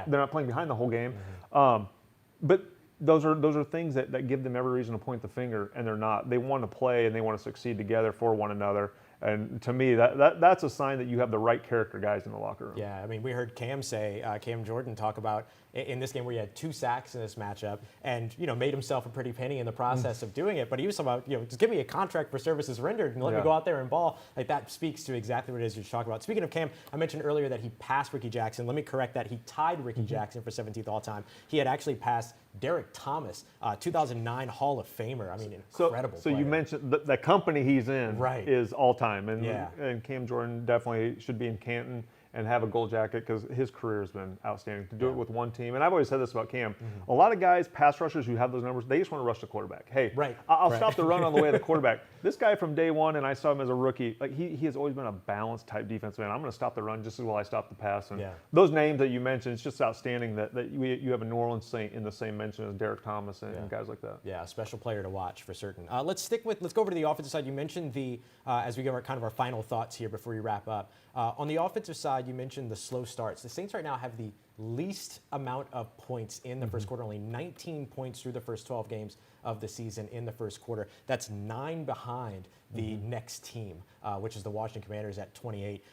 not playing behind the whole game. But those are things that give them every reason to point the finger, and they're not. They want to play and they want to succeed together for one another. And to me, that's a sign that you have the right character guys in the locker room. Yeah, I mean, we heard Cam Jordan talk about in this game where he had 2 sacks in this matchup, and made himself a pretty penny in the process of doing it. But he was talking about just give me a contract for services rendered and let me go out there and ball. Like that speaks to exactly what it is you're talking about. Speaking of Cam, I mentioned earlier that he passed Ricky Jackson. Let me correct that. He tied Ricky Jackson for 17th all time. He had actually passed Derek Thomas, 2009 Hall of Famer. I mean, incredible. So you mentioned the company he's in is all time, and Cam Jordan definitely should be in Canton. and have a gold jacket because his career has been outstanding. To do it with one team, and I've always said this about Cam, a lot of guys, pass rushers who have those numbers, they just want to rush the quarterback. Hey, I'll stop the run on the way of the quarterback. This guy from day one, and I saw him as a rookie, like he has always been a balanced type defensive end. I'm going to stop the run just as well I stop the pass. And those names that you mentioned, it's just outstanding that you have a New Orleans Saint in the same mention as Derek Thomas and guys like that. Yeah, a special player to watch for certain. Let's go over to the offensive side. You mentioned as we give our final thoughts here before we wrap up. On the offensive side, you mentioned the slow starts. The Saints right now have the least amount of points in the first quarter, only 19 points through the first 12 games of the season in the first quarter. That's 9 behind the next team, which is the Washington Commanders at 28.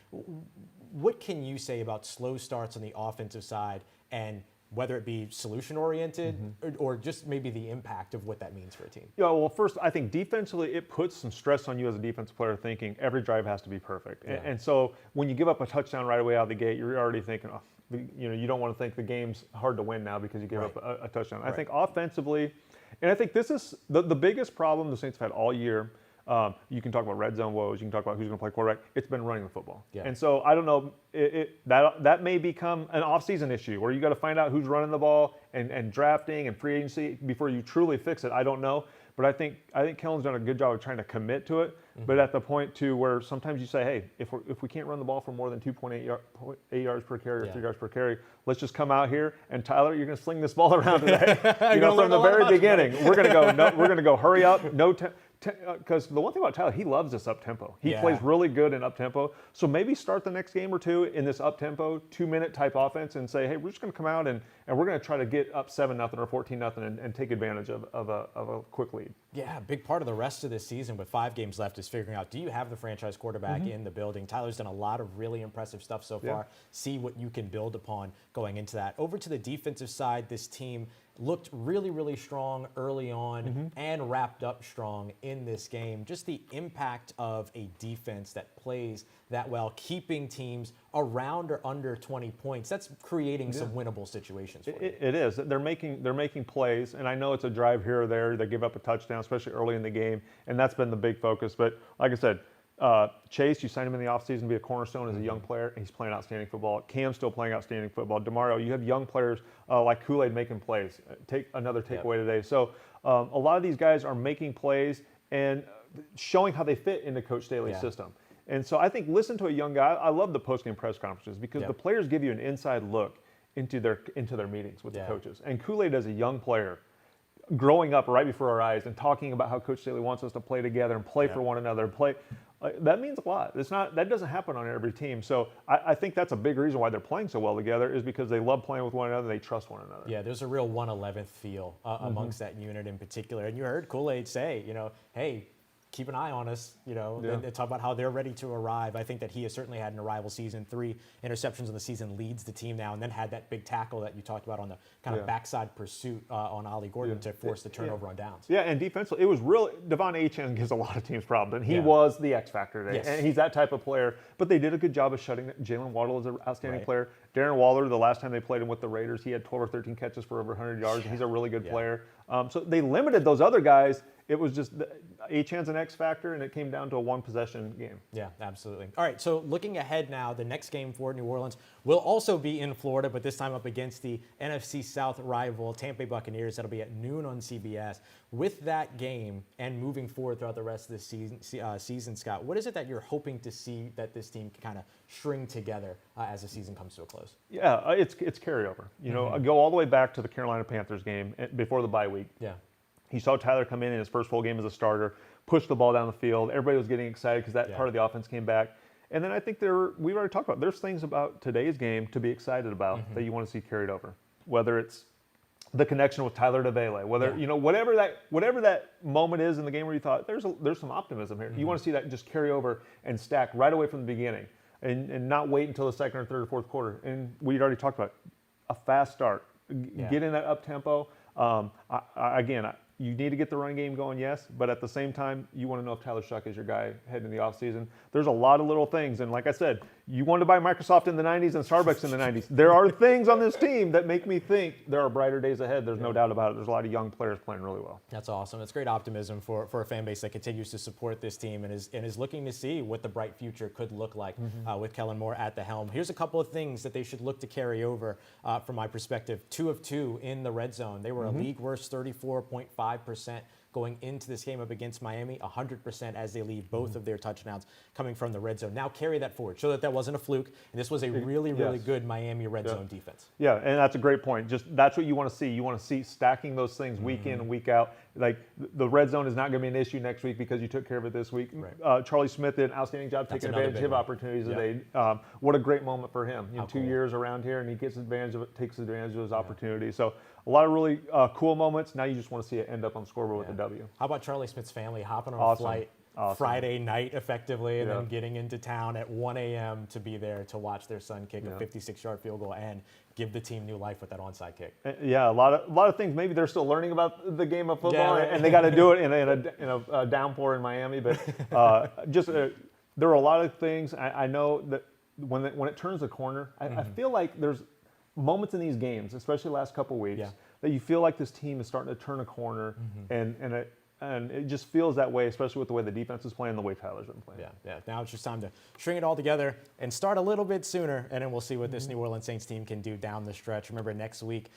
What can you say about slow starts on the offensive side, and whether it be solution-oriented or just maybe the impact of what that means for a team? Yeah, well, first, I think defensively, it puts some stress on you as a defensive player thinking every drive has to be perfect. And so when you give up a touchdown right away out of the gate, you're already thinking, you don't want to think the game's hard to win now because you gave up a touchdown. I think offensively, and I think this is the biggest problem the Saints have had all year. You can talk about red zone woes. You can talk about who's going to play quarterback. It's been running the football. And so I don't know. That may become an off-season issue where you got to find out who's running the ball and drafting and free agency before you truly fix it. I don't know. But I think Kellen's done a good job of trying to commit to it. But at the point too where sometimes you say, hey, if we can't run the ball for more than 2.8 yards per carry or 3 yards per carry, let's just come out here and Tyler, you're going to sling this ball around today. From the very beginning, we're going to go. No, we're going to go. Hurry up. Because the one thing about Tyler, he loves this up-tempo. He plays really good in up-tempo. So maybe start the next game or two in this up-tempo, 2-minute type offense and say, hey, we're just going to come out and we're going to try to get up 7-0 or 14-0 and take advantage of a quick lead. Yeah, a big part of the rest of this season with 5 games left is figuring out, do you have the franchise quarterback in the building? Tyler's done a lot of really impressive stuff so far. See what you can build upon going into that. Over to the defensive side, this team looked really, really strong early on and wrapped up strong in this game. Just the impact of a defense that plays that well, keeping teams around or under 20 points, that's creating some winnable situations for you. It is. They're making plays, and I know it's a drive here or there. They give up a touchdown, especially early in the game, and that's been the big focus. But like I said, Chase, you signed him in the offseason to be a cornerstone as a young player. He's playing outstanding football. Cam's still playing outstanding football. DeMario, you have young players like Kool-Aid making plays. Take another takeaway today. So a lot of these guys are making plays and showing how they fit into Coach Staley's system. And so I think listen to a young guy. I love the post-game press conferences because the players give you an inside look into their meetings with the coaches. And Kool-Aid as a young player, growing up right before our eyes and talking about how Coach Staley wants us to play together and play for one another, that means a lot. That doesn't happen on every team. So I think that's a big reason why they're playing so well together is because they love playing with one another. They trust one another. Yeah, there's a real 1/11th feel amongst that unit in particular. And you heard Kool-Aid say, hey, keep an eye on us, and talk about how they're ready to arrive. I think that he has certainly had an arrival season. 3 interceptions in the season, leads the team now, and then had that big tackle that you talked about on the kind of backside pursuit on Ollie Gordon to force the turnover on downs. Yeah, and defensively, it was really, Devon Achane gives a lot of teams problems, and he was the X factor today, and he's that type of player. But they did a good job of shutting Jalen Waddle as an outstanding player. Darren Waller, the last time they played him with the Raiders, he had 12 or 13 catches for over 100 yards, and he's a really good player. So they limited those other guys. It was just Achane's an X factor, and it came down to a one-possession game. Yeah, absolutely. All right, so looking ahead now, the next game for New Orleans will also be in Florida, but this time up against the NFC South rival Tampa Bay Buccaneers. That'll be at noon on CBS. With that game and moving forward throughout the rest of the season, Scott, what is it that you're hoping to see that this team can kind of string together as the season comes to a close? Yeah, it's carryover. Go all the way back to the Carolina Panthers game before the bye week. Yeah. He saw Tyler come in his first full game as a starter, push the ball down the field. Everybody was getting excited because that part of the offense came back. And then I think we've already talked about, there's things about today's game to be excited about that you want to see carried over. Whether it's the connection with Tyler DeVele, whatever that moment is in the game where you thought there's some optimism here. You want to see that just carry over and stack right away from the beginning and not wait until the second or third or fourth quarter. And we'd already talked about a fast start. Get in that up tempo. You need to get the run game going, yes, but at the same time, you want to know if Tyler Shuck is your guy heading in the offseason. There's a lot of little things, and like I said, you wanted to buy Microsoft in the 90s and Starbucks in the 90s. There are things on this team that make me think there are brighter days ahead. There's no doubt about it. There's a lot of young players playing really well. That's awesome. It's great optimism for a fan base that continues to support this team and is looking to see what the bright future could look like with Kellen Moore at the helm. Here's a couple of things that they should look to carry over from my perspective. 2 of 2 in the red zone. They were a league worst 34.5% going into this game up against Miami, 100% as they lead both of their touchdowns coming from the red zone. Now carry that forward. Show that wasn't a fluke, and this was a really good Miami red zone defense. Yeah, and that's a great point. Just that's what you want to see. You want to see stacking those things week in and week out. Like the red zone is not going to be an issue next week because you took care of it this week. Right. Charlie Smith did an outstanding job taking advantage of opportunities today. What a great moment for him. 2 years around here, and he takes advantage of those opportunities. So a lot of really cool moments. Now you just want to see it end up on the scoreboard with a W. How about Charlie Smith's family hopping on a flight Friday night effectively and then getting into town at 1 a.m. to be there to watch their son kick a 56-yard field goal and give the team new life with that onside kick. Yeah, a lot of things. Maybe they're still learning about the game of football, and they got to do it in a downpour in Miami. But there are a lot of things. I know that when it turns a corner, I feel like there's moments in these games, especially the last couple weeks, that you feel like this team is starting to turn a corner, and it just feels that way, especially with the way the defense is playing, the way Tyler's been playing. Yeah. Now it's just time to string it all together and start a little bit sooner, and then we'll see what this New Orleans Saints team can do down the stretch. Remember, next week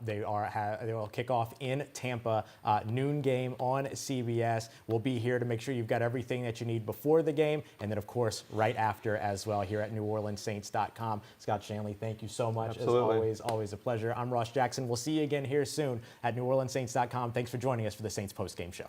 they will kick off in Tampa, noon game on CBS. We'll be here to make sure you've got everything that you need before the game, and then of course right after as well here at NewOrleansSaints.com. Scott Shanley, thank you so much. Absolutely. As always a pleasure. I'm Ross Jackson. We'll see you again here soon at NewOrleansSaints.com. Thanks for joining us for the Saints postgame show.